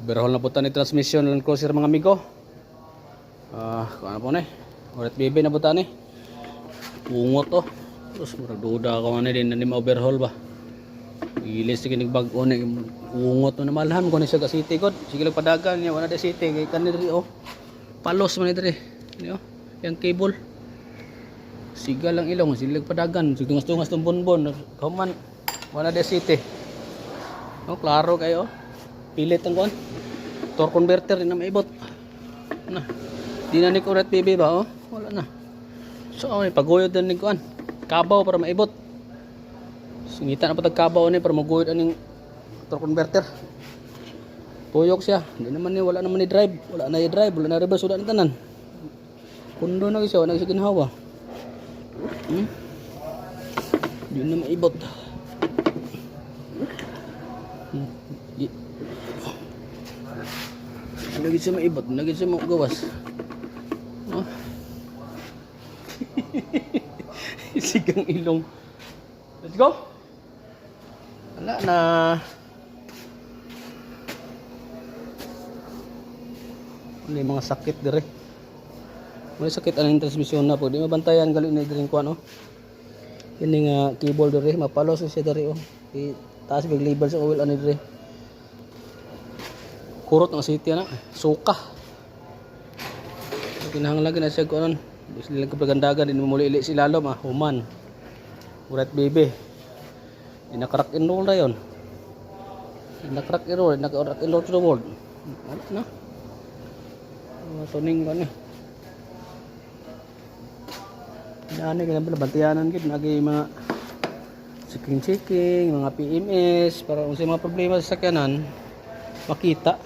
Overhaul na po ni transmission Land Cruiser mga amigo. Kung ano po ni. Ulit BB na po ni. Ungot to. Terus murag duda ako ano din na ma-overhaul ba. Ilis sige nagbago ni ungot na malham ko ni sa city god. Sige lang padagan niya wala da city kay kaniri oh. Palos man diri. Ni oh. Yang cable. Siga lang ilong silig padagan. Tungas-tungas tong bonbon. Kauman wala da city. Oh, klaro kayo. Pilit ang kon. Torque converter din na maibot. Na. Di na ni kuret PB ba oh? Wala na. So may paguyod din ni kuan. Kabaw para maibot. Singita na patag kabaw ni para maguyod aning torque converter. Tuyok siya. Hindi naman ni wala naman ni drive. Wala na i-drive, wala na reverse, wala na tanan. Kundo na siya, wala na siya ginhawa. Di na maibot. Lagi siya maibot, lagi siya magawas. Oh. Sigang ilong. Let's go. Wala na. Ano yung mga sakit dire. May sakit anong transmission na po. Di mabantayan galing na dire ko ano. Yan nga cable dire, mapalos siya dire oh. Taas big label sa oil ano dire. Kurot ng city na, suka. Kinahanglan na siya ko anon. Bis nila kapagandagan din mo muli si lalom human. Urat baby. Di na-crack and roll na yun. Di na-crack and roll, naka-crack and roll to the world. Ano na? Tuning ka ni. Ano kaya pala bantiyanan gid nagay mga checking, mga PMS para kung sa mga problema sa sakyanan makita.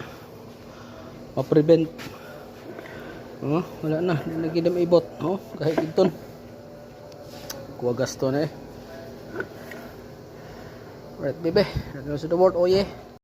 Ma-prevent. Oh, wala na, hindi na gid maibot. Oh, kahit iton. Kuha gasto na eh. Right, baby. Let's go to the world. Oh yeah.